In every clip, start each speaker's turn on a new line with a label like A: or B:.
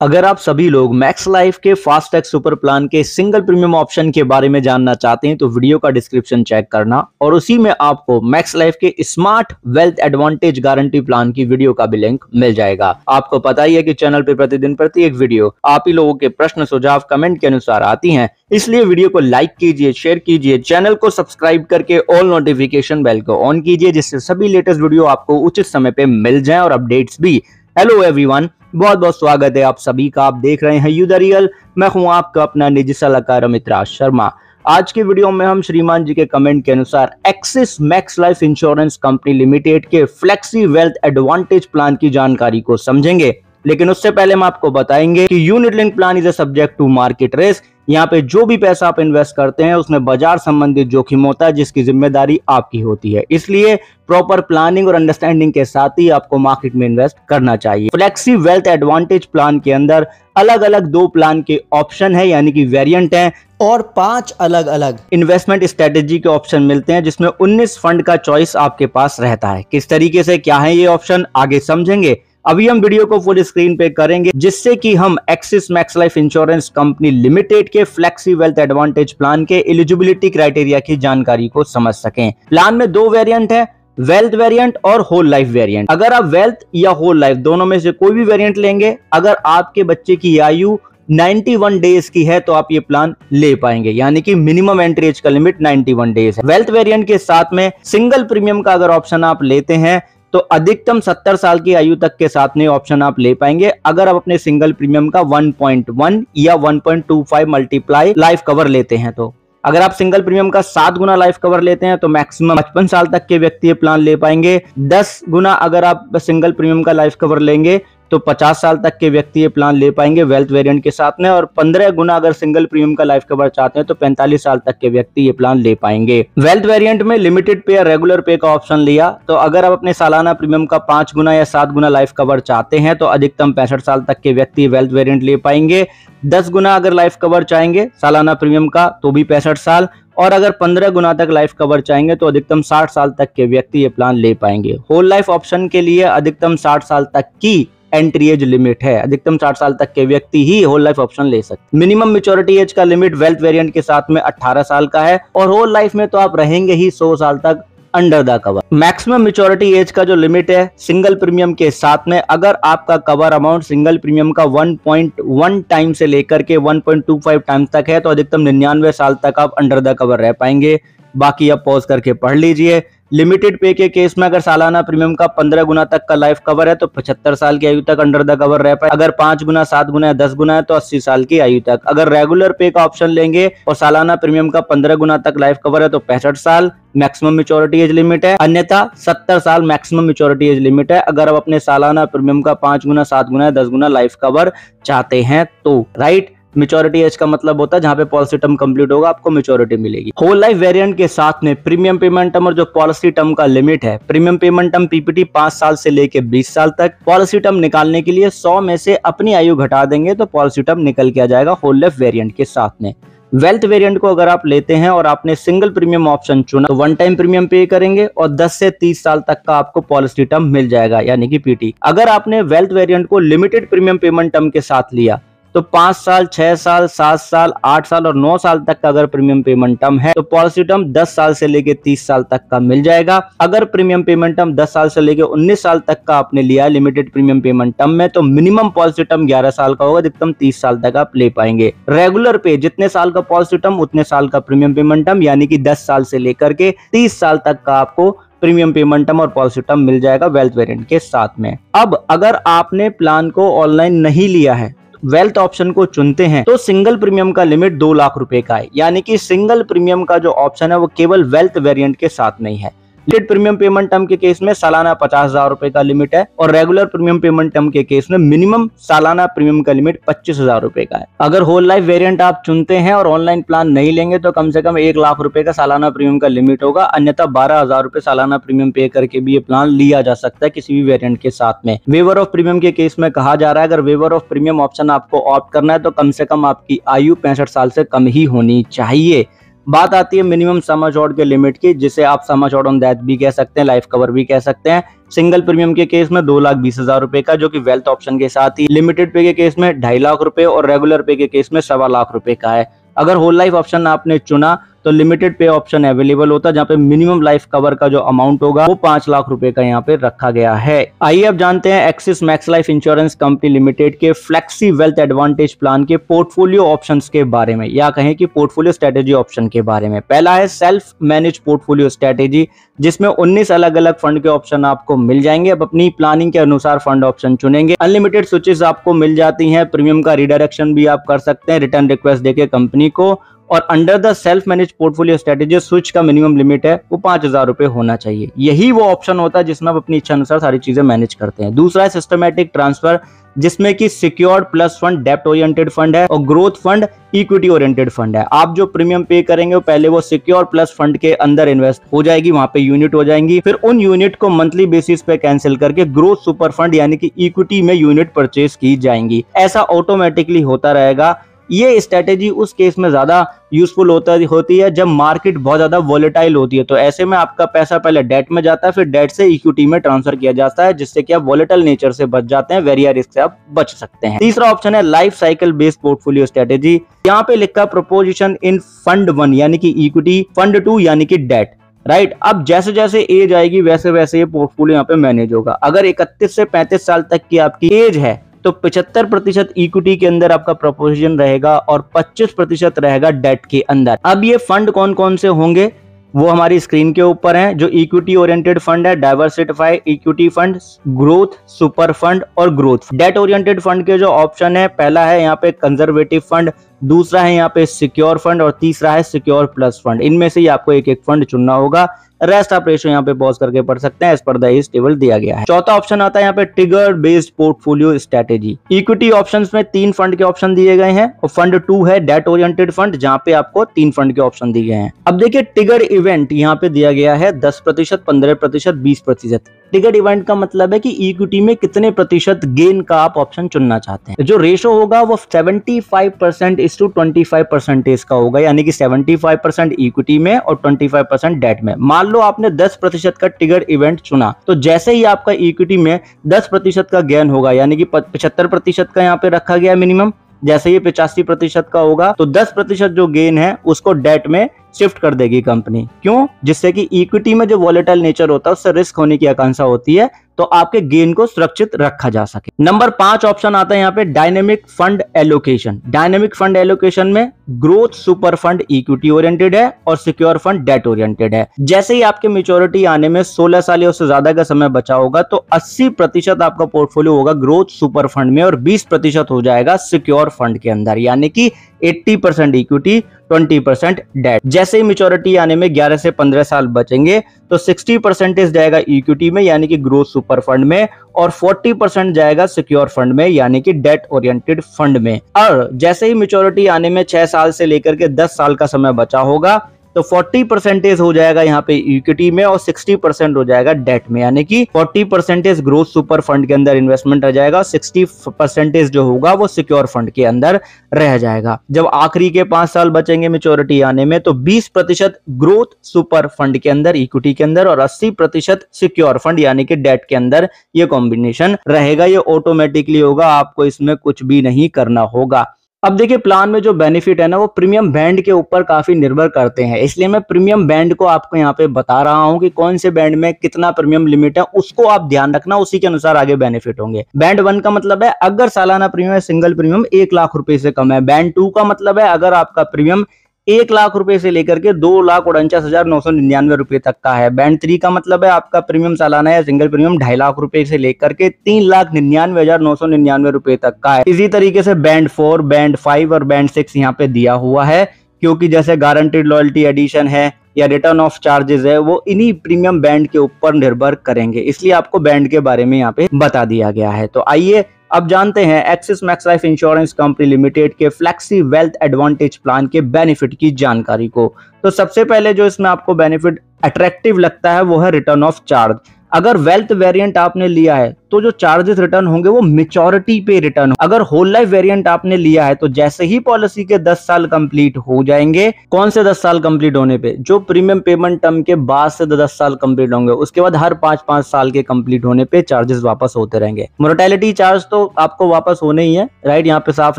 A: अगर आप सभी लोग मैक्स लाइफ के फास्ट टैग सुपर प्लान के सिंगल प्रीमियम ऑप्शन के बारे में जानना चाहते हैं तो वीडियो का डिस्क्रिप्शन चेक करना और उसी में आपको मैक्स लाइफ के smart wealth advantage guarantee plan की वीडियो का भी लिंक मिल जाएगा। आपको पता ही है कि चैनल पे प्रतिदिन प्रति एक वीडियो आप ही लोगों के प्रश्न सुझाव कमेंट के अनुसार आती हैं, इसलिए वीडियो को लाइक कीजिए, शेयर कीजिए, चैनल को सब्सक्राइब करके ऑल नोटिफिकेशन बेल को ऑन कीजिए जिससे सभी लेटेस्ट वीडियो आपको उचित समय पे मिल जाए और अपडेट्स भी। हेलो एवरीवन, बहुत बहुत स्वागत है आप सभी का। आप देख रहे हैं यू द रियल। मैं हूं आपका अपना निजी सलाहकार अमित राज शर्मा। आज के वीडियो में हम श्रीमान जी के कमेंट के अनुसार axis max life insurance company limited के फ्लेक्सी वेल्थ एडवांटेज प्लान की जानकारी को समझेंगे, लेकिन उससे पहले हम आपको बताएंगे कि unit link plan is a subject to market risk. यहाँ पे जो भी पैसा आप इन्वेस्ट करते हैं उसमें बाजार संबंधित जोखिम होता है जिसकी जिम्मेदारी आपकी होती है, इसलिए प्रॉपर प्लानिंग और अंडरस्टैंडिंग के साथ ही आपको मार्केट में इन्वेस्ट करना चाहिए। फ्लेक्सी वेल्थ एडवांटेज प्लान के अंदर अलग अलग 2 प्लान के ऑप्शन है यानी कि वेरिएंट है और 5 अलग अलग इन्वेस्टमेंट स्ट्रेटेजी के ऑप्शन मिलते हैं जिसमें 19 फंड का चॉइस आपके पास रहता है। किस तरीके से क्या है ये ऑप्शन आगे समझेंगे। अभी हम वीडियो को फुल स्क्रीन पे करेंगे जिससे कि हम axis max life insurance company limited के फ्लेक्सी वेल्थ एडवांटेज प्लान के एलिजिबिलिटी क्राइटेरिया की जानकारी को समझ सकें। प्लान में 2 वेरिएंट है, वेल्थ वेरिएंट और होल लाइफ वेरिएंट। अगर आप वेल्थ या होल लाइफ दोनों में से कोई भी वेरिएंट लेंगे, अगर आपके बच्चे की आयु 91 डेज की है तो आप ये प्लान ले पाएंगे, यानी कि मिनिमम एंट्री एज का लिमिट 91 डेज है। वेल्थ वेरिएंट के साथ में सिंगल प्रीमियम का अगर ऑप्शन आप लेते हैं तो अधिकतम 70 साल की आयु तक के साथ में ऑप्शन आप ले पाएंगे अगर आप अपने सिंगल प्रीमियम का 1.1 या 1.25 मल्टीप्लाई लाइफ कवर लेते हैं। तो अगर आप सिंगल प्रीमियम का 7 गुना लाइफ कवर लेते हैं तो मैक्सिमम 55 साल तक के व्यक्ति ये प्लान ले पाएंगे। 10 गुना अगर आप सिंगल प्रीमियम का लाइफ कवर लेंगे तो 50 साल तक के व्यक्ति ये प्लान ले पाएंगे वेल्थ वेरिएंट के साथ में, और 15 गुना अगर सिंगल प्रीमियम का लाइफ कवर चाहते हैं तो 45 साल तक के व्यक्ति ये प्लान ले पाएंगे। वेल्थ वेरिएंट में लिमिटेड पे या रेगुलर पे का ऑप्शन लिया तो अगर आप अपने सालाना प्रीमियम का 5 गुना या 7 गुना लाइफ कवर चाहते हैं तो अधिकतम 65 साल तक के व्यक्ति वेल्थ वेरिएंट ले पाएंगे। 10 गुना अगर लाइफ कवर चाहेंगे सालाना प्रीमियम का तो भी 65 साल, और अगर 15 गुना तक लाइफ कवर चाहेंगे तो अधिकतम 60 साल तक के व्यक्ति ये प्लान ले पाएंगे। होल लाइफ ऑप्शन के लिए अधिकतम 60 साल तक की एंट्री एज लिमिट है, अधिकतम 60 साल तक के व्यक्ति ही होल लाइफ ऑप्शन ले सकते। मिनिमम मैच्योरिटी एज का लिमिट वेल्थ वेरिएंट के साथ में 18 साल का है और होल लाइफ में तो आप रहेंगे ही 100 साल तक under the cover. Maximum maturity age का जो लिमिट है सिंगल प्रीमियम के साथ में, अगर आपका कवर अमाउंट सिंगल प्रीमियम का 1.1 टाइम से लेकर के 1.25 टाइम तक है तो अधिकतम 99 साल तक आप अंडर द कवर रह पाएंगे। बाकी आप पॉज करके पढ़ लीजिए। लिमिटेड पे के केस में अगर सालाना प्रीमियम का 15 गुना तक का लाइफ कवर है तो 75 साल की आयु तक अंडर द कवर रह पाए। अगर 5 गुना, 7 गुना या 10 गुना है तो 80 साल की आयु तक। अगर रेगुलर पे का ऑप्शन लेंगे और सालाना प्रीमियम का 15 गुना तक लाइफ कवर है तो 65 साल मैक्सिमम मैच्योरिटी एज लिमिट है, अन्यथा 70 साल मैक्सिमम मैच्योरिटी एज लिमिट है अगर आप अपने सालाना प्रीमियम का 5 गुना, 7 गुना या 10 गुना लाइफ कवर चाहते हैं तो। राइट, मैच्योरिटी एज का मतलब होता है जहां पे पॉलिसी टर्म कंप्लीट होगा आपको मैच्योरिटी मिलेगी। होल लाइफ वेरिएंट के साथ में प्रीमियम पेमेंट टर्म और जो पॉलिसी टर्म का लिमिट है, प्रीमियम पेमेंट टर्म पीपीटी 5 साल से लेके 20 साल तक। पॉलिसी टर्म निकालने के लिए 100 में से अपनी आयु घटा देंगे तो पॉलिसी टर्म निकल के आ जाएगा होल लाइफ वेरिएंट के साथ में। वेल्थ वेरिएंट को अगर आप लेते हैं और आपने सिंगल प्रीमियम ऑप्शन चुना तो 1 टाइम प्रीमियम पे करेंगे और 10 से 30 साल तक का आपको पॉलिसी टर्म मिल जाएगा यानी कि पीटी। अगर आपने वेल्थ वेरिएंट को लिमिटेड प्रीमियम पेमेंट टर्म के साथ लिया तो 5 साल, 6 साल, 7 साल, 8 साल और 9 साल तक का अगर प्रीमियम पेमेंट टर्म है तो पॉलिसी टर्म 10 साल से लेके 30 साल तक का मिल जाएगा। अगर प्रीमियम पेमेंट टर्म 10 साल से लेके 19 साल तक का आपने लिया है लिमिटेड प्रीमियम पेमेंट टर्म में तो मिनिमम पॉलिसी टर्म 11 साल का होगा, अधिकतम 30 साल तक आप ले पाएंगे। रेगुलर पे जितने साल का पॉलिसी टर्म उतने साल का प्रीमियम पेमेंट टर्म, यानी कि 10 साल से लेकर के 30 साल तक का आपको प्रीमियम पेमेंट टर्म और पॉलिसी टर्म मिल जाएगा वेल्थ वेरिएंट के साथ में। अब अगर आपने प्लान को ऑनलाइन नहीं लिया है, वेल्थ ऑप्शन को चुनते हैं तो सिंगल प्रीमियम का लिमिट 2 लाख रुपए का है, यानी कि सिंगल प्रीमियम का जो ऑप्शन है वो केवल वेल्थ वेरिएंट के साथ में ही है। लिमिटेड प्रीमियम पेमेंट टर्म के केस में सालाना 50,000 रुपए का लिमिट है और रेगुलर प्रीमियम पेमेंट टर्म के केस में मिनिमम सालाना प्रीमियम का लिमिट 25,000 रुपए का है। अगर होल लाइफ वेरिएंट आप चुनते हैं और ऑनलाइन प्लान नहीं लेंगे तो कम से कम 1 लाख रुपए का सालाना प्रीमियम का लिमिट होगा, अन्यथा 12,000 रुपए सालाना प्रीमियम पे करके भी ये प्लान लिया जा सकता है किसी भी वेरिएंट के साथ में। वेवर ऑफ प्रीमियम के केस में कहा जा रहा है अगर वेवर ऑफ प्रीमियम ऑप्शन आपको ऑप्ट करना है तो कम से कम आपकी आयु 65 साल से कम ही होनी चाहिए। बात आती है मिनिमम सम अश्योर्ड के लिमिट की, जिसे आप सम अश्योर्ड ऑन डेथ भी कह सकते हैं, लाइफ कवर भी कह सकते हैं। सिंगल प्रीमियम के केस में 2,20,000 रुपए का, जो कि वेल्थ ऑप्शन के साथ ही लिमिटेड पे के केस में 2.5 लाख रुपए और रेगुलर पे के केस में 1.25 लाख रुपए का है। अगर होल लाइफ ऑप्शन आपने चुना तो लिमिटेड पे ऑप्शन अवेलेबल होता है, जहां पे मिनिमम लाइफ कवर का जो अमाउंट होगा वो 5 लाख रुपए का यहाँ पे रखा गया है। आइए अब जानते हैं axis max life insurance company limited के फ्लेक्सी वेल्थ एडवांटेज प्लान के पोर्टफोलियो ऑप्शंस के बारे में, या कहें कि पोर्टफोलियो स्ट्रेटेजी ऑप्शन के बारे में। पहला है सेल्फ मैनेज पोर्टफोलियो स्ट्रेटेजी, जिसमें 19 अलग अलग फंड के ऑप्शन आपको मिल जाएंगे। अब अपनी प्लानिंग के अनुसार फंड ऑप्शन चुनेंगे। अनलिमिटेड स्विचेस आपको मिल जाती हैं, प्रीमियम का रिडायरेक्शन भी आप कर सकते हैं रिटर्न रिक्वेस्ट देके कंपनी को। और under the self manage portfolio strategy switch का मिनिमम लिमिट है वो 5,000 रुपए होना चाहिए। यही वो ऑप्शन होता है जिसमें आप अपनी इच्छा अनुसार सारी चीजें मैनेज करते हैं। दूसरा है सिस्टमैटिक ट्रांसफर, जिसमें कि सिक्योर्ड प्लस फंड डेप्ट ओरिएंटेड फंड है और growth fund equity oriented fund है। आप जो प्रीमियम पे करेंगे वो पहले वो सिक्योर प्लस फंड के अंदर इन्वेस्ट हो जाएगी, वहां पे यूनिट हो जाएंगी, फिर उन यूनिट को मंथली बेसिस पे कैंसिल करके ग्रोथ सुपर फंड यानी कि इक्विटी में यूनिट परचेज की जाएंगी। ऐसा ऑटोमेटिकली होता रहेगा। ये स्ट्रेटेजी उस केस में ज्यादा यूजफुल होती है जब मार्केट बहुत ज्यादा वोलेटाइल होती है, तो ऐसे में आपका पैसा पहले डेट में जाता है, फिर डेट से इक्विटी में ट्रांसफर किया जाता है, जिससे कि आप वोलेटाइल नेचर से बच जाते हैं, वेरिया रिस्क से आप बच सकते हैं। तीसरा ऑप्शन है life cycle based portfolio strategy. यहाँ पे लिखा प्रपोजिशन इन फंड 1 यानी कि इक्विटी, फंड 2 यानी कि डेट, राइट। अब जैसे जैसे एज आएगी वैसे वैसे ये पोर्टफोलियो यहाँ पे मैनेज होगा। अगर 31 से 35 साल तक की आपकी एज है तो 75% इक्विटी के अंदर आपका प्रोपोर्शन रहेगा और 25% रहेगा डेट के अंदर। अब ये फंड कौन कौन से होंगे वो हमारी स्क्रीन के ऊपर है। जो इक्विटी ओरिएंटेड फंड है diversified equity fund, growth super fund और ग्रोथ। डेट ओरिएंटेड फंड के जो ऑप्शन है, पहला है यहाँ पे कंजर्वेटिव फंड, दूसरा है यहाँ पे सिक्योर फंड और तीसरा है सिक्योर प्लस फंड। इनमें से ही आपको एक एक फंड चुनना होगा। रेस्ट आप रेशो यहाँ पे पॉज करके पढ़ सकते हैं, एज पर द इस टेबल दिया गया है। चौथा ऑप्शन आता है यहाँ पे trigger based portfolio strategy. Equity options में 3 फंड के ऑप्शन दिए गए हैं और फंड 2 है डेट ओरिएंटेड फंड, जहाँ पे आपको 3 फंड के ऑप्शन दिए गए हैं। अब देखिए ट्रिगर इवेंट यहाँ पे दिया गया है 10%, 15%, 20%। ट्रिगर इवेंट का मतलब है कि इक्विटी में कितने प्रतिशत गेन का आप ऑप्शन चुनना चाहते हैं। जो रेशो होगा वो 75% का होगा, यानी कि 75% इक्विटी में और 25% डेट में। मान लो आपने 10% का ट्रिगर इवेंट चुना, तो जैसे ही आपका इक्विटी में 10% का गेन होगा, यानी कि 75% का यहाँ पे रखा गया मिनिमम, जैसे ये 85% का होगा तो 10% जो गेन है उसको डेट में शिफ्ट कर देगी कंपनी। क्यों? जिससे कि इक्विटी में जो वॉलेटाइल नेचर होता है उससे रिस्क होने की आकांक्षा होती है, तो आपके गेन को सुरक्षित रखा जा सके। नंबर 5 ऑप्शन आता है यहाँ पे dynamic fund allocation. Dynamic fund allocation में growth super fund equity oriented है और सिक्योर फंड डेट ओरिएंटेड है। जैसे ही आपके मैच्योरिटी आने में 16 साल या उससे ज्यादा का समय बचा होगा तो 80% आपका पोर्टफोलियो होगा ग्रोथ सुपर फंड में और 20% हो जाएगा सिक्योर फंड के अंदर, यानी कि 80% इक्विटी, 20% डेट। जैसे ही मैच्योरिटी आने में 11 से 15 साल बचेंगे तो 60% जाएगा इक्विटी में यानी कि ग्रोथ सुपर फंड में और 40% जाएगा सिक्योर फंड में यानी कि डेट ओरिएंटेड फंड में। और जैसे ही मैच्योरिटी आने में 6 साल से लेकर के 10 साल का समय बचा होगा तो 40% हो जाएगा यहाँ पे इक्विटी में और 60% हो जाएगा डेट में, यानी कि 40% ग्रोथ सुपर फंड के अंदर इन्वेस्टमेंट रह जाएगा, 60% जो होगा वो सिक्योर फंड के अंदर रह जाएगा। जब आखिरी के 5 साल बचेंगे मैच्योरिटी आने में तो 20% ग्रोथ सुपर फंड के अंदर इक्विटी के अंदर और 80% सिक्योर फंड यानी कि डेट के अंदर ये कॉम्बिनेशन रहेगा। ये ऑटोमेटिकली होगा, आपको इसमें कुछ भी नहीं करना होगा। अब देखिए प्लान में जो बेनिफिट है ना वो प्रीमियम बैंड के ऊपर काफी निर्भर करते हैं, इसलिए मैं प्रीमियम बैंड को आपको यहाँ पे बता रहा हूँ कि कौन से बैंड में कितना प्रीमियम लिमिट है, उसको आप ध्यान रखना, उसी के अनुसार आगे बेनिफिट होंगे। बैंड 1 का मतलब है अगर सालाना प्रीमियम है सिंगल प्रीमियम 1 लाख रुपए से कम है। बैंड 2 का मतलब है अगर आपका प्रीमियम 1 लाख रुपए से लेकर के 2,49,999 रुपए तक का है। बैंड 3 का मतलब है आपका प्रीमियम सालाना है सिंगल प्रीमियम 2.5 लाख रुपए से लेकर के 3,99,999 रुपए तक का है। इसी तरीके से बैंड 4, बैंड 5 और बैंड 6 यहाँ पे दिया हुआ है, क्योंकि जैसे गारंटीड लॉयल्टी एडिशन है या रिटर्न ऑफ चार्जेस है वो इन्हीं प्रीमियम बैंड के ऊपर निर्भर करेंगे, इसलिए आपको बैंड के बारे में यहाँ पे बता दिया गया है। तो आइए अब जानते हैं axis max life insurance company limited के फ्लेक्सी वेल्थ एडवांटेज प्लान के बेनिफिट की जानकारी को। तो सबसे पहले जो इसमें आपको बेनिफिट अट्रैक्टिव लगता है वो है रिटर्न ऑफ चार्ज। अगर वेल्थ वेरिएंट आपने लिया है तो जो चार्जेस रिटर्न होंगे वो मेच्योरिटी पे रिटर्न। अगर होल लाइफ वेरिएंट आपने लिया है तो जैसे ही पॉलिसी के 10 साल कंप्लीट हो जाएंगे, कौन से 10 साल कंप्लीट होने पे, जो प्रीमियम पेमेंट टर्म के बाद से 10 साल कंप्लीट होंगे, उसके बाद हर 5-5 साल के कंप्लीट होने पे चार्जेस वापस होते रहेंगे। मोर्टेलिटी चार्ज तो आपको वापस होने ही है, राइट, यहाँ पे साफ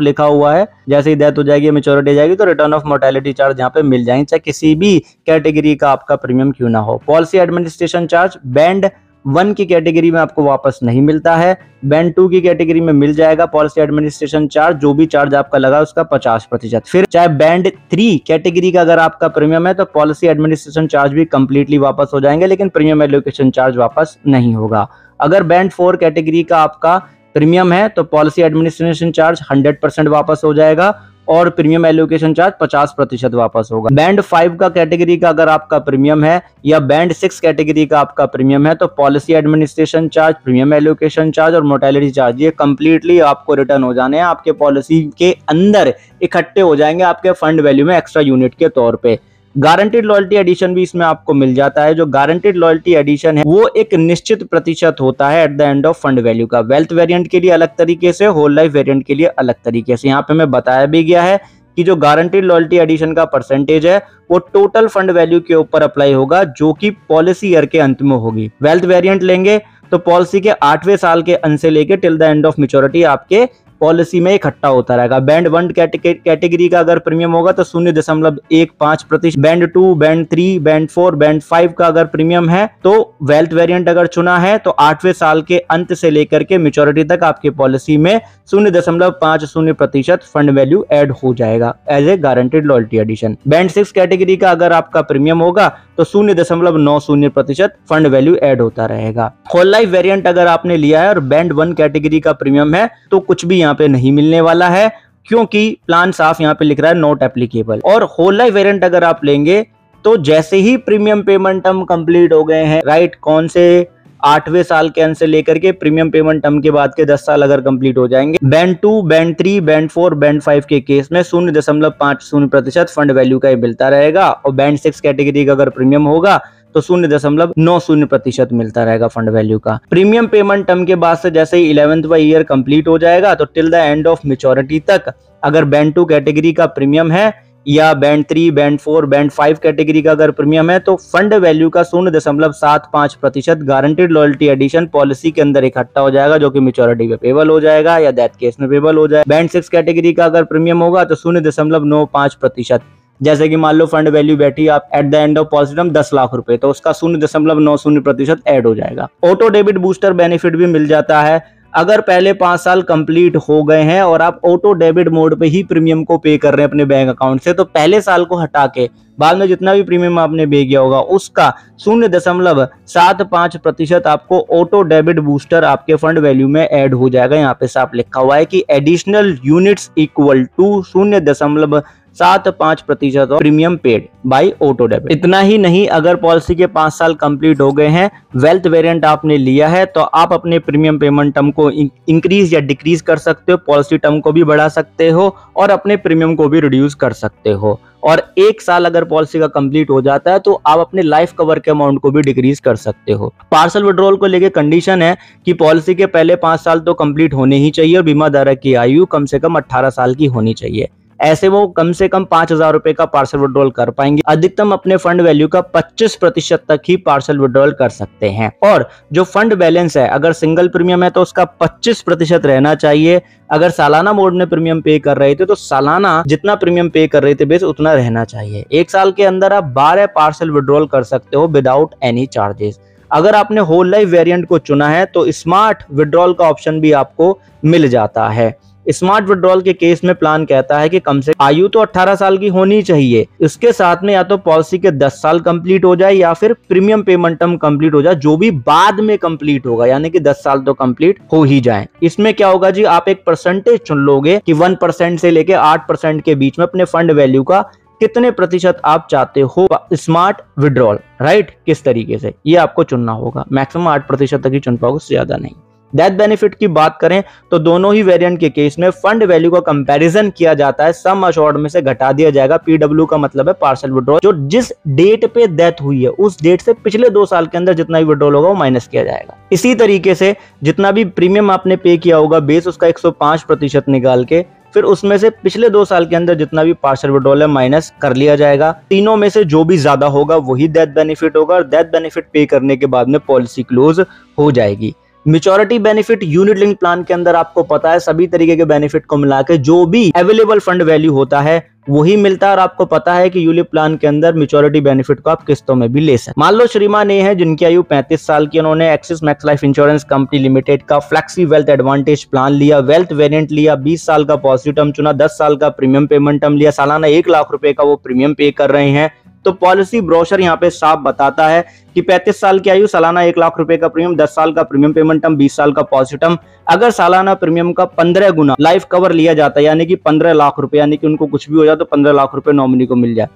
A: लिखा हुआ है, जैसे ही डेथ हो जाएगी, मेच्योरिटी जाएगी तो रिटर्न ऑफ मोर्टेलिटी चार्ज यहाँ पे मिल जाएंगे, चाहे किसी भी कैटेगरी का आपका प्रीमियम क्यों ना हो। पॉलिसी एडमिनिस्ट्रेशन चार्ज बैंड 1 की कैटेगरी में आपको वापस नहीं मिलता है, बैंड 2 की कैटेगरी में मिल जाएगा पॉलिसी एडमिनिस्ट्रेशन चार्ज, जो भी चार्ज आपका लगा उसका 50%। फिर चाहे बैंड 3 कैटेगरी का अगर आपका प्रीमियम है तो पॉलिसी एडमिनिस्ट्रेशन चार्ज भी कंप्लीटली वापस हो जाएंगे, लेकिन प्रीमियम एलोकेशन चार्ज वापस नहीं होगा। अगर बैंड 4 कैटेगरी का आपका प्रीमियम है तो पॉलिसी एडमिनिस्ट्रेशन चार्ज 100% वापस हो जाएगा और प्रीमियम एलोकेशन चार्ज 50% वापस होगा। बैंड 5 का कैटेगरी का अगर आपका प्रीमियम है या बैंड 6 कैटेगरी का आपका प्रीमियम है तो policy administration charge, premium allocation charge और मोर्टेलिटी चार्ज ये कंप्लीटली आपको रिटर्न हो जाने हैं, आपके पॉलिसी के अंदर इकट्ठे हो जाएंगे आपके फंड वैल्यू में एक्स्ट्रा यूनिट के तौर पे। गारंटीड लॉयल्टी एडिशन भी इसमें आपको मिल जाता है। जो गारंटीड लॉयल्टी एडिशन है वो एक निश्चित प्रतिशत होता है at the end of fund value का। वेल्थ वेरिएंट के लिए अलग तरीके से, होल लाइफ वेरिएंट के लिए अलग तरीके से। यहाँ पे मैं बताया भी गया है कि जो गारंटीड लॉयल्टी एडिशन का परसेंटेज है वो टोटल फंड वैल्यू के ऊपर अप्लाई होगा, जो कि पॉलिसी ईयर के अंत में होगी। वेल्थ वेरिएंट लेंगे तो पॉलिसी के 8वें साल के अंत से लेके till the end of maturity आपके पॉलिसी में इकट्ठा होता रहेगा। बैंड 1 कैटेगरी का अगर प्रीमियम होगा तो 0.15%, बैंड 2, बैंड 3, बैंड 4, बैंड 5 का अगर प्रीमियम है तो वेल्थ वेरिएंट अगर चुना है तो 8वें साल के अंत से लेकर के मैच्योरिटी तक आपकी पॉलिसी में 0.50% फंड वैल्यू ऐड हो जाएगा as a guaranteed loyalty addition. Band 6 category का अगर आपका प्रीमियम होगा तो 0.90% फंड वैल्यू ऐड होता रहेगा। होल लाइफ वेरिएंट अगर आपने लिया है और बैंड 1 कैटेगरी का प्रीमियम है तो कुछ भी यहाँ पे नहीं मिलने वाला है, क्योंकि प्लान साफ यहाँ पे लिख रहा है नॉट एप्लीकेबल। और होल लाइफ वेरिएंट अगर आप लेंगे तो जैसे ही प्रीमियम पेमेंट टर्म कंप्लीट हो गए हैं, राइट, कौन से 8वें साल के अंत से लेकर के प्रीमियम पेमेंट टर्म के बाद के 10 साल अगर कंप्लीट हो जाएंगे, बैंड 2, बैंड 3, बैंड 4, बैंड 5 के केस में 0.50% फंड वैल्यू का ही मिलता रहेगा। और बैंड 6 कैटेगरी का अगर प्रीमियम होगा तो 0.90% मिलता रहेगा फंड वैल्यू का। प्रीमियम पेमेंट टर्म के बाद से जैसे ही 11वां ईयर कंप्लीट हो जाएगा तो till the end of maturity तक अगर बैंड 2 कैटेगरी का प्रीमियम है या बैंड 3, बैंड 4, बैंड 5 कैटेगरी का अगर प्रीमियम है तो फंड वैल्यू का 0.75% गारंटीड लॉयल्टी एडिशन पॉलिसी के अंदर इकट्ठा हो जाएगा, जो कि मैच्योरिटी पे पेबल हो जाएगा या डेथ केस में पेबल हो जाएगा। बैंड 6 कैटेगरी का अगर प्रीमियम होगा तो 0.95%, जैसे कि मान लो फंड वैल्यू बैठी आप at the end of policy term 10 lakh रुपए, तो उसका 0.90% ऐड हो जाएगा। ऑटो डेबिट बूस्टर बेनिफिट भी मिल जाता है। अगर पहले 5 साल कंप्लीट हो गए हैं और आप ऑटो डेबिट मोड पे ही प्रीमियम को पे कर रहे हैं अपने बैंक अकाउंट से, तो पहले साल को हटा के बाद में जितना भी प्रीमियम आपने पे किया होगा उसका 0.75% आपको ऑटो डेबिट बूस्टर आपके फंड वैल्यू में ऐड हो जाएगा। यहाँ पे साफ लिखा हुआ है कि additional units equal to 0.75% premium paid by auto debit. इतना ही नहीं, अगर पॉलिसी के 5 साल कंप्लीट हो गए हैं, वेल्थ वेरिएंट आपने लिया है, तो आप अपने प्रीमियम पेमेंट टर्म को इंक्रीज या डिक्रीज कर सकते हो, पॉलिसी टर्म को भी बढ़ा सकते हो और अपने प्रीमियम को भी रिड्यूस कर सकते हो। और 1 साल अगर पॉलिसी का कंप्लीट हो जाता है तो आप अपने लाइफ कवर के अमाउंट को भी डिक्रीज कर सकते हो। पार्सल विड्रॉल को लेके कंडीशन है कि पॉलिसी के पहले 5 साल तो कंप्लीट होने ही चाहिए और बीमा धारक की आयु कम से कम 18 साल की होनी चाहिए। ऐसे वो कम से कम 5,000 रुपए का पार्सल विड्रॉल कर पाएंगे। अधिकतम अपने फंड वैल्यू का 25% तक ही पार्सल विड्रॉल कर सकते हैं। और जो फंड बैलेंस है, अगर सिंगल प्रीमियम है तो उसका 25% रहना चाहिए। अगर सालाना मोड में प्रीमियम पे कर रहे थे तो सालाना जितना प्रीमियम पे कर रहे थे बेस उतना रहना चाहिए। 1 साल के अंदर आप 12 पार्सल विड्रॉल कर सकते हो विदाउट एनी चार्जेस। अगर आपने होल लाइफ वेरिएंट को चुना है तो स्मार्ट विड्रॉल का ऑप्शन भी आपको मिल जाता है। स्मार्ट विड्रॉल के केस में प्लान कहता है कि कम से आयु तो 18 साल की होनी चाहिए, इसके साथ में या तो पॉलिसी के 10 साल कंप्लीट हो जाए या फिर प्रीमियम पेमेंट टर्म कंप्लीट हो जाए, जो भी बाद में कंप्लीट होगा, यानी कि 10 साल तो कंप्लीट हो ही जाए। इसमें क्या होगा जी, आप एक परसेंटेज चुन लोगे कि 1% से लेके 8% के बीच में अपने फंड वैल्यू का कितने प्रतिशत आप चाहते हो स्मार्ट विड्रॉल, राइट, किस तरीके से ये आपको चुनना होगा। मैक्सिमम 8% तक ही चुन पाओगे, उससे ज्यादा नहीं। डेथ बेनिफिट की बात करें तो दोनों ही वेरिएंट के केस में फंड वैल्यू का कंपैरिजन किया जाता है, सम अश्योर्ड में से घटा दिया जाएगा। पीडब्ल्यू का मतलब है पार्शियल विड्रॉल, जो जिस डेट पे डेथ हुई है उस डेट से पिछले 2 साल के अंदर जितना भी विड्रॉल होगा वो माइनस किया जाएगा। इसी तरीके से जितना भी प्रीमियम आपने पे किया होगा बेस उसका 105% निकाल के फिर उसमें से पिछले 2 साल के अंदर जितना भी पार्शियल विड्रॉल है माइनस कर लिया जाएगा। तीनों में से जो भी ज्यादा होगा वही डेथ बेनिफिट होगा और डेथ बेनिफिट पे करने के बाद में पॉलिसी क्लोज हो जाएगी। Maturity benefit unit link plan के अंदर आपको पता है सभी तरीके के बेनिफिट को मिला के जो भी अवेलेबल फंड वैल्यू होता है वही मिलता है और आपको पता है कि यूलिप प्लान के अंदर मैच्योरिटी बेनिफिट को आप किस्तों में भी ले सकते। मान लो श्रीमान ये है जिनकी आयु 35 साल की, उन्होंने axis max life insurance company limited का फ्लेक्सी वेल्थ एडवांटेज प्लान लिया, वेल्थ वेरिएंट लिया, 20 साल का पॉजिटिव टर्म चुना, 10 साल का प्रीमियम पेमेंट टर्म लिया, सालाना 1 लाख रुपए का वो प्रीमियम पे कर रहे हैं। तो पॉलिसी ब्रोशर यहाँ पे साफ बताता है कि 35 साल की आयु, सालाना 1 लाख रुपए का प्रीमियम, 10 साल का प्रीमियम पेमेंट टर्म, 20 साल का पॉजिटिव टर्म। अगर सालाना प्रीमियम का 15 गुना लाइफ कवर लिया जाता है यानी कि 15 लाख रुपए, यानी कि उनको कुछ भी हो जाए तो 15 लाख रुपए नॉमिनी को मिल जाए,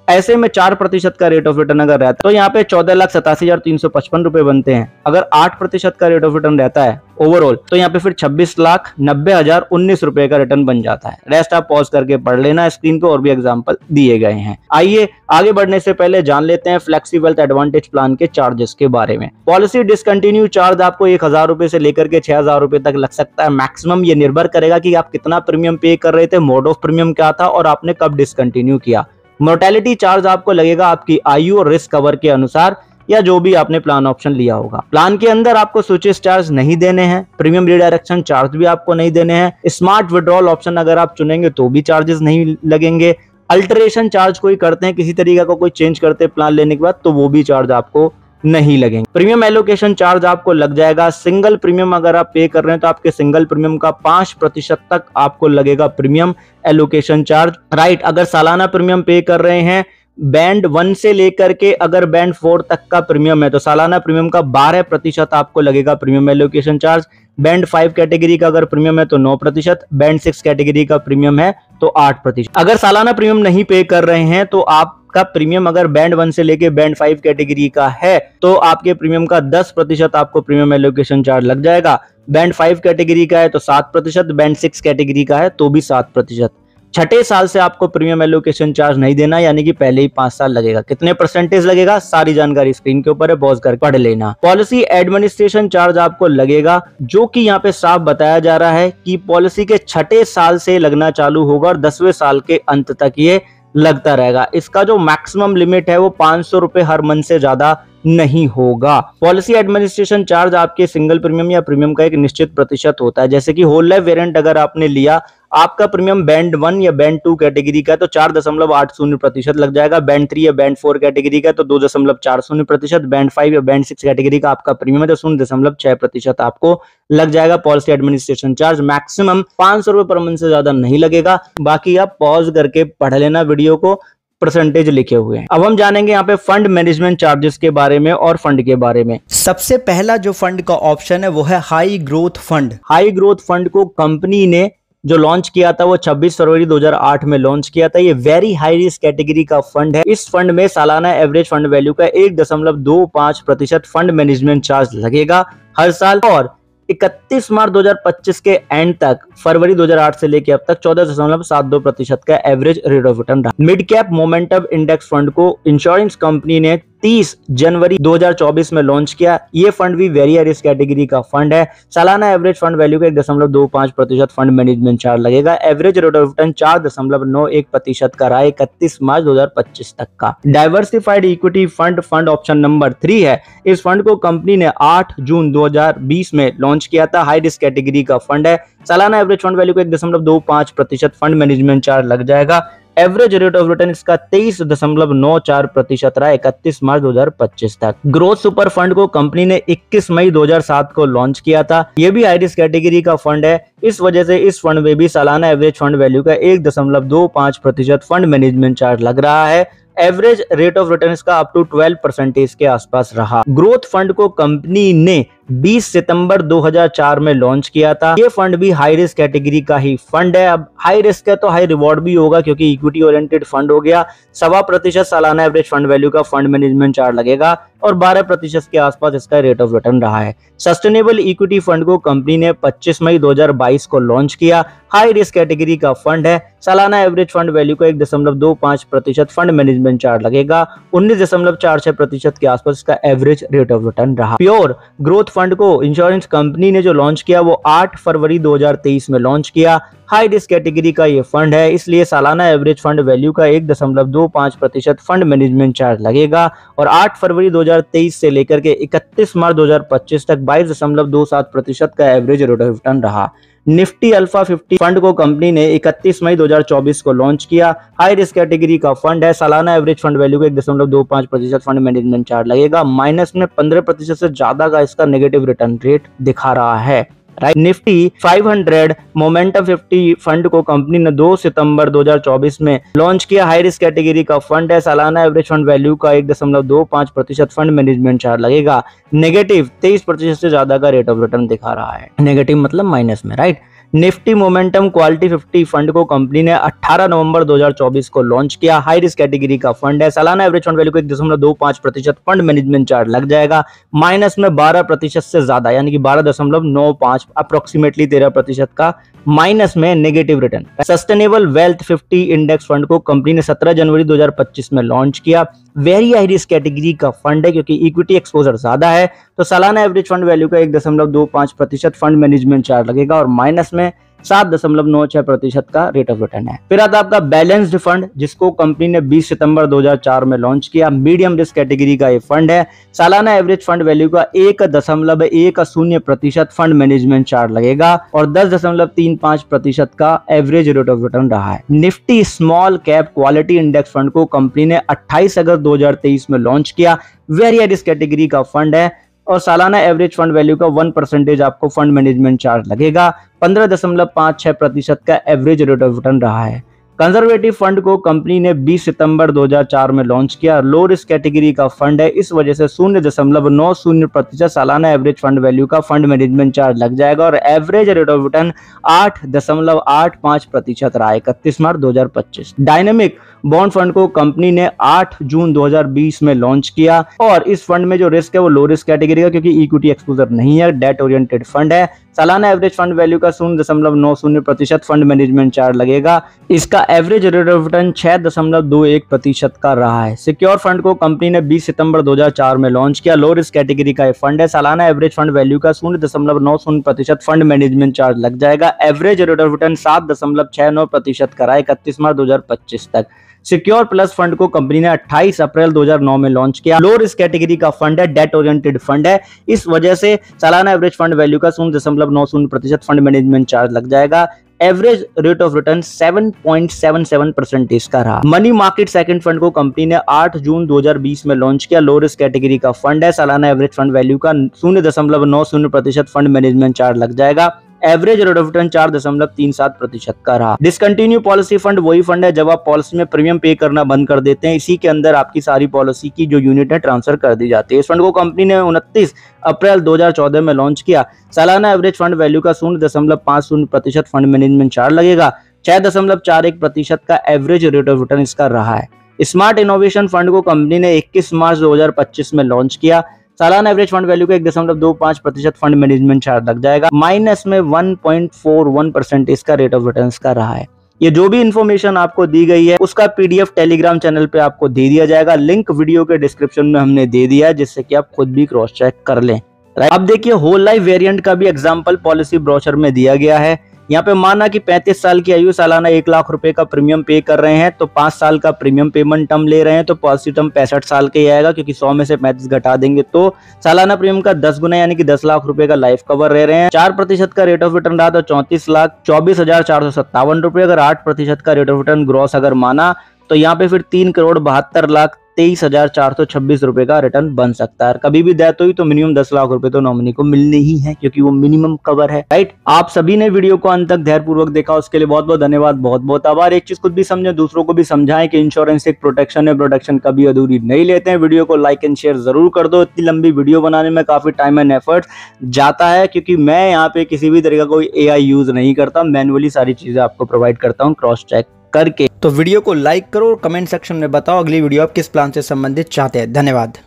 A: ऐसे में 4% का रेट ऑफ रिटर्न अगर रहता है तो यहाँ पे 14,87,355 रुपए बनते हैं। अगर 8% का रेट ऑफ रिटर्न रहता है ओवरऑल तो यहाँ पे फिर 26,90,019 रुपए का रिटर्न बन जाता है। रेस्ट आप पॉज करके पढ़ लेना, स्क्रीन पे और भी एग्जांपल दिए गए हैं। आइए आगे बढ़ने से पहले जान लेते हैं फ्लेक्सी वेल्थ एडवांटेज प्लान के चार्जेस के बारे में। पॉलिसी डिसकंटिन्यू चार्ज आपको 1,000 रुपए से लेकर के 6,000 रुपए तक लग सकता है मैक्सिमम। ये निर्भर करेगा कि आप कितना प्रीमियम पे कर रहे थे, मोड ऑफ प्रीमियम क्या था और आपने कब डिसकंटिन्यू किया। मोर्टेलिटी चार्ज आपको लगेगा आपकी आयु और रिस्क कवर के अनुसार या जो भी आपने प्लान ऑप्शन लिया होगा। प्लान के अंदर आपको स्विचेस चार्ज नहीं देने हैं, प्रीमियम रिडायरेक्शन चार्ज भी आपको नहीं देने हैं, स्मार्ट विड्रॉल ऑप्शन अगर आप चुनेंगे तो भी चार्जेस नहीं लगेंगे। अल्टरेशन चार्ज कोई करते हैं, किसी तरीके का कोई चेंज करते हैं प्लान लेने के बाद तो वो भी चार्ज आपको नहीं लगेंगे। प्रीमियम एलोकेशन चार्ज आपको लग जाएगा। सिंगल प्रीमियम अगर आप पे कर रहे हैं तो आपके सिंगल प्रीमियम का 5% तक आपको लगेगा प्रीमियम एलोकेशन चार्ज। राइट, अगर सालाना प्रीमियम पे कर रहे हैं बैंड 1 से लेकर के अगर बैंड 4 तक का प्रीमियम है तो सालाना प्रीमियम का 12% आपको लगेगा premium allocation charge. Band 5 category का अगर प्रीमियम है तो 9%, बैंड 6 कैटेगरी का प्रीमियम है तो 8%। अगर सालाना प्रीमियम नहीं पे कर रहे हैं तो आपका प्रीमियम अगर बैंड 1 से लेके बैंड 5 कैटेगरी का है तो आपके प्रीमियम का 10% आपको प्रीमियम एलोकेशन चार्ज लग जाएगा। बैंड 5 कैटेगरी का है तो 7%, बैंड 6 कैटेगरी का है तो भी 7%। छठे साल से आपको प्रीमियम एलोकेशन चार्ज नहीं देना, यानी कि पहले ही 5 साल लगेगा। कितने परसेंटेज लगेगा सारी जानकारी स्क्रीन के ऊपर है, पॉज कर पढ़ लेना। पॉलिसी एडमिनिस्ट्रेशन चार्ज आपको लगेगा जो कि यहाँ पे साफ बताया जा रहा है कि पॉलिसी के छठे साल से लगना चालू होगा और 10वें साल के अंत तक ये लगता रहेगा। इसका जो मैक्सिमम लिमिट है वो 500 रुपए हर मंथ से ज्यादा नहीं होगा। पॉलिसी एडमिनिस्ट्रेशन चार्ज आपके सिंगल प्रीमियम या प्रीमियम का एक निश्चित प्रतिशत होता है। जैसे कि होल लाइफ वेरिएंट अगर आपने लिया, आपका प्रीमियम बैंड 1 या बैंड 2 कैटेगरी का है तो 4.80% लग जाएगा। बैंड 3 या बैंड 4 कैटेगरी का है तो 2.40%। बैंड 5 या बैंड 6 कैटेगरी का आपका प्रीमियम है तो 0.6% आपको लग जाएगा पॉलिसी एडमिनिस्ट्रेशन चार्ज। मैक्सिमम 500 रुपए पर मंथ से ज्यादा नहीं लगेगा। बाकी आप पॉज करके पढ़ लेना वीडियो को, परसेंटेज लिखे हुए हैं। अब हम जानेंगे यहाँ पे फंड मैनेजमेंट चार्जेस के बारे में और फंड के बारे में। सबसे पहला जो फंड का ऑप्शन है वो है high growth fund. High growth fund को कंपनी ने जो लॉन्च किया था वो 26 फरवरी 2008 में लॉन्च किया था। ये वेरी हाई रिस्क कैटेगरी का फंड है। इस फंड में सालाना एवरेज फंड वैल्यू का 1.25% फंड मैनेजमेंट चार्ज लगेगा हर साल और 31 मार्च 2025 के एंड तक फरवरी 2008 से लेकर अब तक 14.72% का एवरेज रेट ऑफ रिटर्न रहा। Mid cap momentum index fund को इंश्योरेंस कंपनी ने 30 जनवरी 2024 में लॉन्च किया। ये फंड भी वेरी हाई रिस्क कैटेगरी का फंड है। सालाना एवरेज फंड वैल्यू का 1.25% फंड मैनेजमेंट चार्ज लगेगा। एवरेज रेट ऑफ रिटर्न 4.91% का रहा 31 मार्च 2025 तक का। Diversified equity fund fund option number 3 है। इस फंड को कंपनी ने 8 जून 2020 में लॉन्च किया था। हाई रिस्क कैटेगरी का फंड है। सालाना एवरेज फंड वैल्यू का 1.25% फंड मैनेजमेंट चार्ज लग जाएगा। एवरेज रेट ऑफ रिटर्न इसका 23.94% रहा 31 मार्च 2025 तक। ग्रोथ सुपर फंड को कंपनी ने 21 मई 2007 को लॉन्च किया था। यह भी हाई रिस्क कैटेगरी का फंड है। इस वजह से इस फंड में भी सालाना एवरेज फंड वैल्यू का 1.25% फंड मैनेजमेंट चार्ज लग रहा है। एवरेज रेट ऑफ रिटर्न इसका अप टू 12% के आसपास रहा। ग्रोथ फंड को कंपनी ने 20 सितंबर 2004 में लॉन्च किया था। ये फंड भी हाई रिस्क कैटेगरी का ही फंड है। अब हाई रिस्क है तो हाई रिवॉर्ड भी होगा क्योंकि इक्विटी ओरिएंटेड फंड हो गया। 7.25% सालाना एवरेज फंड वैल्यू का फंड मैनेजमेंट चार्ज लगेगा और 12% के आसपास इसका रेट ऑफ रिटर्न रहा है। सस्टेनेबल इक्विटी फंड को कंपनी ने 25 मई 2022 को लॉन्च किया। हाई रिस्क कैटेगरी का फंड है। सालाना एवरेज फंड वैल्यू का 1.25% फंड मैनेजमेंट चार्ज लगेगा। 19.46% के आसपास इसका एवरेज रेट ऑफ रिटर्न रहा। प्योर ग्रोथ फंड को इंश्योरेंस कंपनी ने जो लॉन्च किया वो 8 फरवरी 2023 में लॉन्च किया। हाई रिस्क कैटेगरी का ये फंड है, इसलिए सालाना एवरेज फंड वैल्यू का 1.25% फंड मैनेजमेंट चार्ज लगेगा और 8 फरवरी 2023 से लेकर के 31 मार्च 2025 तक 22.27% का एवरेज रेट ऑफ रिटर्न रहा। निफ्टी अल्फा 50 फंड को कंपनी ने 31 मई 2024 को लॉन्च किया। हाई रिस्क कैटेगरी का फंड है। सालाना एवरेज फंड वैल्यू का 1.25% फंड मैनेजमेंट चार्ज लगेगा। माइनस में 15% से ज्यादा का इसका नेगेटिव रिटर्न रेट दिखा रहा है। राइट। निफ्टी 500 मोमेंटम 50 फंड को कंपनी ने 2 सितंबर 2024 में लॉन्च किया। हाई रिस्क कैटेगरी का फंड है। सालाना एवरेज फंड वैल्यू का 1.25% फंड मैनेजमेंट चार्ज लगेगा। नेगेटिव 23% से ज्यादा का रेट ऑफ रिटर्न दिखा रहा है। नेगेटिव मतलब माइनस में। Right. Nifty momentum quality 50 fund को कंपनी ने 18 नवंबर 2024 को लॉन्च किया। हाई रिस्क कैटेगरी का फंड है। सालाना एवरेज फंड वैल्यू को 1.25% फंड मैनेजमेंट चार्ज लग जाएगा। माइनस में 12% से ज्यादा यानी कि 12.95 अप्रोक्सीमेटली 13% का माइनस में negative return. Sustainable wealth 50 index fund को कंपनी ने 17 जनवरी 2025 में लॉन्च किया। वेरी हाई रिस्क कैटेगरी का फंड है क्योंकि इक्विटी एक्सपोजर ज्यादा है, तो सालाना एवरेज फंड वैल्यू का 1.25% फंड मैनेजमेंट चार्ज लगेगा और माइनस में 7.96% का रेट ऑफ रिटर्न है। फिर आता आपका बैलेंस्ड फंड, जिसको कंपनी ने 20 सितंबर 2004 में लॉन्च किया। मीडियम रिस्क कैटेगरी का ये फंड है। सालाना एवरेज फंड वैल्यू का 1.10% फंड मैनेजमेंट चार्ज लगेगा और 10.35% का एवरेज रेट ऑफ रिटर्न रहा है। Nifty small cap quality index fund को कंपनी ने 28 अगस्त 2023 में लॉन्च किया। वेरी हाई रिस्क कैटेगरी का फंड है और सालाना एवरेज फंड वैल्यू का 1% आपको फंड मैनेजमेंट चार्ज लगेगा। 15.56% का एवरेज रेट ऑफ रिटर्न रहा है। कंजर्वेटिव फंड को कंपनी ने 20 सितंबर 2004 में लॉन्च किया। लो रिस्क कैटेगरी का फंड है, इस वजह से 0.90% सालाना एवरेज फंड वैल्यू का फंड मैनेजमेंट चार्ज लग जाएगा और एवरेज रेट ऑफ रिटर्न 8.85% रहा 31 मार्च 2025। डायनेमिक बॉन्ड फंड को कंपनी ने 8 जून 2020 में लॉन्च किया और इस फंड में जो रिस्क है वो लो रिस्क कैटेगरी का क्योंकि इक्विटी एक्सपोजर नहीं है, डेट ओरिएंटेड फंड है। सालाना एवरेज फंड वैल्यू का 0.90% फंड मैनेजमेंट चार्ज लगेगा। इसका एवरेज रेट ऑफ रिटर्न 6.21% का रहा है। सिक्योर फंड को कंपनी ने 20 सितंबर 2004 में लॉन्च किया। लो रिस्क कैटेगरी का फंड है। सालाना एवरेज फंड वैल्यू का 0.90% फंड मैनेजमेंट चार्ज लग जाएगा। एवरेज रेट ऑफ रिटर्न 7.69% का रहा 31 मार्च 2025 तक। सिक्योर प्लस फंड को कंपनी ने 28 अप्रैल 2009 में लॉन्च किया। लो रिस्क कैटेगरी का फंड है, डेट ओरिएंटेड फंड है, इस वजह से सालाना एवरेज फंड वैल्यू का 0.90% फंड मैनेजमेंट चार्ज लग जाएगा। एवरेज रेट ऑफ रिटर्न 7.77% इसका रहा। मनी मार्केट सेकंड फंड को कंपनी ने 8 जून 2020 में लॉन्च किया। लो रिस्क कैटेगरी का फंड है। सालाना एवरेज फंड वैल्यू का 0.90% फंड मैनेजमेंट चार्ज लग जाएगा। एवरेज रेट ऑफ रिटर्न 4.37% का रहा। डिसकंटिन्यू पॉलिसी फंड वही फंड है जब आप पॉलिसी में प्रीमियम पे करना बंद कर देते हैं, इसी के अंदर आपकी सारी पॉलिसी की जो यूनिट है ट्रांसफर कर दी जाती है। इस फंड को कंपनी ने 29 अप्रैल 2014 में लॉन्च किया। सालाना एवरेज फंड वैल्यू का 0.50% फंड मैनेजमेंट चार्ज लगेगा। 6.41% का एवरेज रेट ऑफ रिटर्न इसका रहा है। स्मार्ट इनोवेशन फंड को कंपनी ने 21 मार्च 2025 में लॉन्च किया। सालाना एवरेज फंड वैल्यू का 1.25% फंड मैनेजमेंट चार्ज लग जाएगा। माइनस में 1.41% इसका रेट ऑफ रिटर्न का रहा है। ये जो भी इंफॉर्मेशन आपको दी गई है उसका पीडीएफ टेलीग्राम चैनल पे आपको दे दिया जाएगा। लिंक वीडियो के डिस्क्रिप्शन में हमने दे दिया है, जिससे कि आप खुद भी क्रॉस चेक कर लें। अब देखिए होल लाइफ वेरिएंट का भी एग्जांपल पॉलिसी ब्रोशर में दिया गया है। यहाँ पे माना कि 35 साल की आयु, सालाना 1 लाख रुपए का प्रीमियम पे कर रहे हैं, तो 5 साल का प्रीमियम पेमेंट टर्म ले रहे हैं, तो पॉलिसी टर्म 65 साल के ही आएगा क्योंकि 100 में से 35 घटा देंगे तो सालाना प्रीमियम का 10 गुना यानी कि 10 लाख रुपए का लाइफ कवर ले रहे हैं। 4% का रेट ऑफ रिटर्न रहा तो 34,24,457 रुपए। अगर 8% का रेट ऑफ रिटर्न ग्रॉस अगर माना तो यहाँ पे फिर 3,72,13,000 23,426 रुपए का रिटर्न बन सकता है। कभी भी डेथ हुई तो मिनिमम 10 लाख रुपए तो नॉमिनी को मिलने ही है, क्योंकि वो मिनिमम कवर है, राइट। आप सभी ने वीडियो को अंत तक धैर्यपूर्वक देखा, उसके लिए बहुत बहुत धन्यवाद, बहुत बहुत आभार। एक चीज खुद भी समझे, दूसरों को भी समझाएं कि इंश्योरेंस एक प्रोटेक्शन है, प्रोटेक्शन कभी अधूरी नहीं लेते हैं। वीडियो को लाइक एंड शेयर जरूर कर दो। इतनी लंबी वीडियो बनाने में काफी टाइम एंड एफर्ट जाता है, क्योंकि मैं यहाँ पे किसी भी तरह का कोई AI यूज नहीं करता, मैनुअली सारी चीजें आपको प्रोवाइड करता हूँ क्रॉस चेक करके। तो वीडियो को लाइक करो और कमेंट सेक्शन में बताओ अगली वीडियो आप किस प्लान से संबंधित चाहते हैं। धन्यवाद।